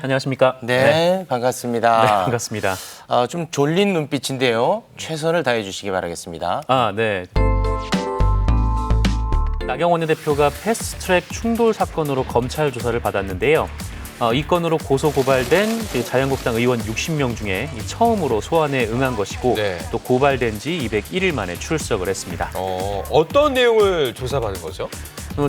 안녕하십니까? 네, 반갑습니다. 네, 반갑습니다. 좀 졸린 눈빛인데요. 최선을 다해 주시기 바라겠습니다. 네. 나경원 원내대표가 패스트트랙 충돌 사건으로 검찰 조사를 받았는데요. 이 건으로 고소 고발된 자유한국당 의원 60명 중에 처음으로 소환에 응한 것이고 네. 또 고발된 지 201일 만에 출석을 했습니다. 어떤 내용을 조사받은 거죠?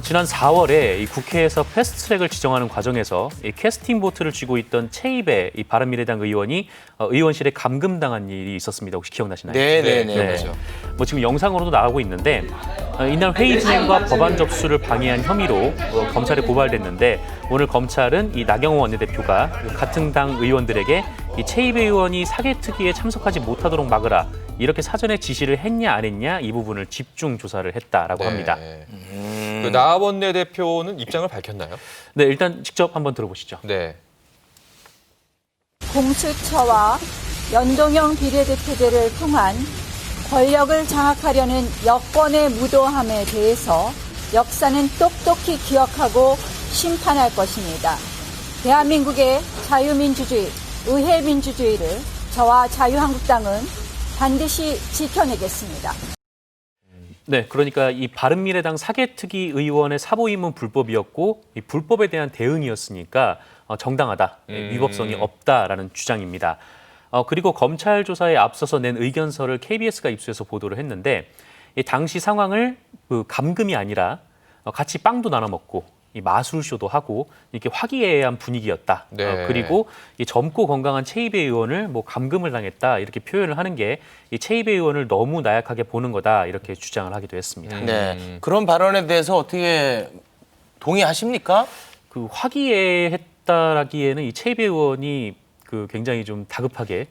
지난 4월에 이 국회에서 패스트트랙을 지정하는 과정에서 이 캐스팅 보트를 쥐고 있던 최입의 이 바른미래당 의원이 의원실에 감금당한 일이 있었습니다. 혹시 기억나시나요? 네. 그렇죠. 지금 영상으로도 나가고 있는데 이날 회의 진행과 법안 접수를 방해한 혐의로 검찰에 고발됐는데 오늘 검찰은 이 나경원 원내대표가 같은 당 의원들에게 이 최입의 의원이 사개특위에 참석하지 못하도록 막으라 이렇게 사전에 지시를 했냐 안 했냐 이 부분을 집중 조사를 했다라고 합니다. 그 나 원내대표는 입장을 밝혔나요? 네, 일단 직접 한번 들어보시죠. 네. 공수처와 연동형 비례대표제를 통한 권력을 장악하려는 여권의 무도함에 대해서 역사는 똑똑히 기억하고 심판할 것입니다. 대한민국의 자유민주주의, 의회민주주의를 저와 자유한국당은 반드시 지켜내겠습니다. 네, 그러니까 이 바른미래당 사개특위 의원의 사보임은 불법이었고 이 불법에 대한 대응이었으니까 정당하다, 위법성이 없다라는 주장입니다. 그리고 검찰 조사에 앞서서 낸 의견서를 KBS가 입수해서 보도를 했는데 이 당시 상황을 그 감금이 아니라 같이 빵도 나눠 먹고 이 마술쇼도 하고 이렇게 화기애애한 분위기였다. 네. 그리고 이 젊고 건강한 최입의 의원을 감금을 당했다 이렇게 표현을 하는 게 이 최입의 의원을 너무 나약하게 보는 거다 이렇게 주장을 하기도 했습니다. 네. 그런 발언에 대해서 어떻게 동의하십니까? 그 화기애애했다라기에는 이 최입의 의원이 그 굉장히 좀 다급하게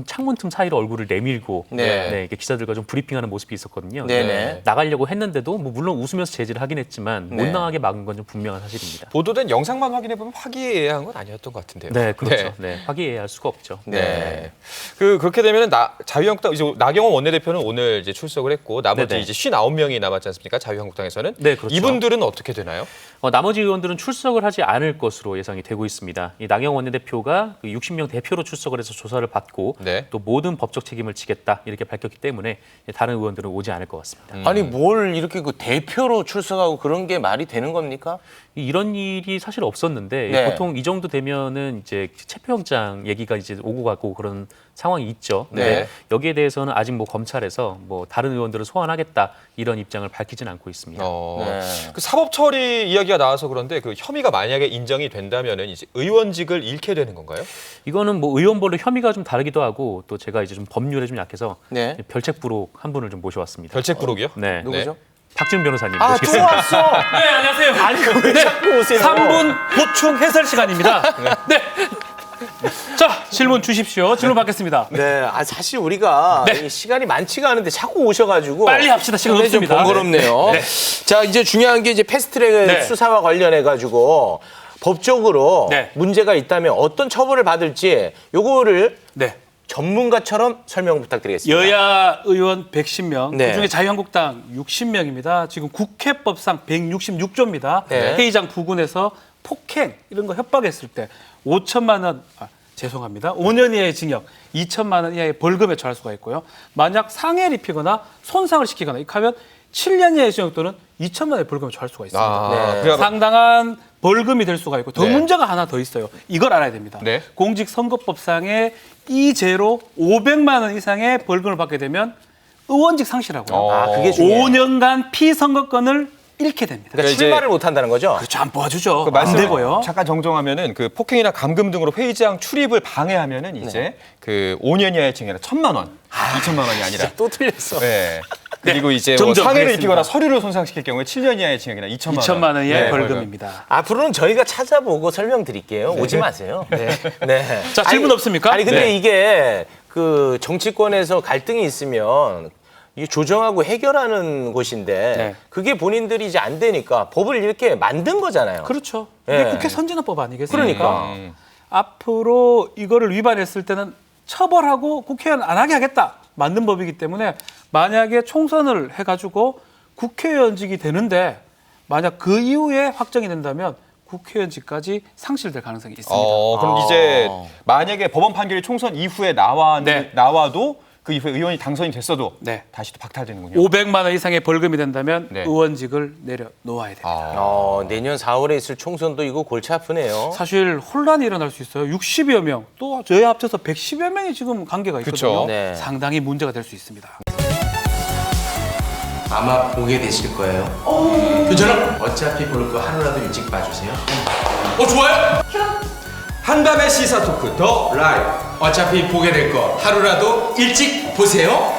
창문 틈 사이로 얼굴을 내밀고 이렇게 기자들과 좀 브리핑하는 모습이 있었거든요. 네네. 나가려고 했는데도 물론 웃으면서 제지를 하긴 했지만 못 네. 나가게 막은 건 좀 분명한 사실입니다. 보도된 영상만 확인해 보면 화기애애한 건 아니었던 것 같은데요. 네, 그렇죠. 네, 화기애애할 수가 없죠. 네. 그렇게 되면은 자유한국당 이제 나경원 원내대표는 오늘 이제 출석을 했고 나머지 네네. 이제 59명이 남았지 않습니까? 자유한국당에서는. 네, 그렇죠. 이분들은 어떻게 되나요? 나머지 의원들은 출석을 하지 않을 것으로 예상이 되고 있습니다. 이 나경원 원내대표가 그 60명 대표로 출석을 해서 조사를 받고 네. 또 모든 법적 책임을 지겠다 이렇게 밝혔기 때문에 다른 의원들은 오지 않을 것 같습니다. 아니 뭘 이렇게 그 대표로 출석하고 그런 게 말이 되는 겁니까? 이런 일이 사실 없었는데 네. 보통 이 정도 되면은 이제 체포영장 얘기가 이제 오고 가고 그런 상황이 있죠. 네. 근데 여기에 대해서는 아직 검찰에서 다른 의원들을 소환하겠다 이런 입장을 밝히진 않고 있습니다. 네. 그 사법 처리 이야기가 나와서 그런데 그 혐의가 만약에 인정이 된다면은 이제 의원직을 잃게 되는 건가요? 이거는 의원별로 혐의가 좀 다르기도 하고 또 제가 이제 좀 법률에 좀 약해서 네. 별책부록 한 분을 좀 모셔왔습니다. 별책부록이요? 네. 누구죠? 박지훈 변호사님 또 모시겠습니다. 왔어. 네, 안녕하세요. 아니 왜 자꾸 오세요? 3분 보충 해설 시간입니다. 네. 자, 질문 주십시오. 질문 받겠습니다. 네, 사실 우리가 네. 이 시간이 많지가 않은데 자꾸 오셔가지고 빨리 합시다. 시간 굉장히 좀 없습니다. 번거롭네요. 네. 자, 이제 중요한 게 이제 패스트트랙 네. 수사와 관련해가지고 법적으로 네. 문제가 있다면 어떤 처벌을 받을지 요거를 네. 전문가처럼 설명 부탁드리겠습니다. 여야 의원 110명, 네. 그중에 자유한국당 60명입니다. 지금 국회법상 166조입니다. 네. 회의장 부근에서 폭행 이런 거 협박했을 때 5천만 원, 죄송합니다. 5년 이하의 징역, 2천만 원 이하의 벌금에 처할 수가 있고요. 만약 상해를 입히거나 손상을 시키거나 이렇게 하면 7년 이하의 징역 또는 2천만 원의 벌금에 처할 수가 있습니다. 네. 그냥 상당한 벌금이 될 수가 있고 더 네. 문제가 하나 더 있어요. 이걸 알아야 됩니다. 네. 공직선거법상의 이 죄로 500만 원 이상의 벌금을 받게 되면 의원직 상실하고요. 그게 중요해요. 5년간 피선거권을 잃게 됩니다. 그러니까 이제- 출마를 못 한다는 거죠? 그렇죠. 안 뽑아주죠. 안 말씀 되고요. 잠깐 정정하면은 그 폭행이나 감금 등으로 회의장 출입을 방해하면은 이제 그 5년 이하의 징역이나 1,000만 원, 2천만 원이 아니라. 또 틀렸어. 네. 그리고 이제 뭐 정정하겠습니다. 상해를 입히거나 서류를 손상시킬 경우에 7년 이하의 징역이나 2천만 원. 2천만 원 이하의 네, 벌금입니다. 앞으로는 저희가 찾아보고 설명드릴게요. 오지 마세요. 네. 네. 자, 질문 없습니까? 아니 근데 네. 이게 그 정치권에서 갈등이 있으면 이게 조정하고 해결하는 곳인데 네. 그게 본인들이 이제 안 되니까 법을 이렇게 만든 거잖아요. 그렇죠. 이게 네. 국회 선진화법 아니겠습니까? 그러니까. 앞으로 이거를 위반했을 때는 처벌하고 국회의원 안 하게 하겠다. 만든 법이기 때문에 만약에 총선을 해가지고 국회의원직이 되는데 만약 그 이후에 확정이 된다면 국회의원직까지 상실될 가능성이 있습니다. 그럼 이제 만약에 법원 판결이 총선 이후에 네. 나와도 그 이후에 의원이 당선이 됐어도 네. 다시 또 박탈되는군요. 500만 원 이상의 벌금이 된다면 네. 의원직을 내려놓아야 됩니다. 내년 4월에 있을 총선도 이거 골치 아프네요. 사실 혼란이 일어날 수 있어요. 60여 명, 또 저희 합쳐서 110여 명이 지금 관계가 있거든요. 그쵸. 네. 상당히 문제가 될 수 있습니다. 아마 보게 되실 거예요. 그처럼 어차피 볼 거 하루라도 일찍 봐주세요. 좋아요. 한밤의 시사 토크 더 라이브. 어차피 보게 될 거 하루라도 일찍 보세요.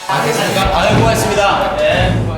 알겠습니다. 고맙습니다. 네.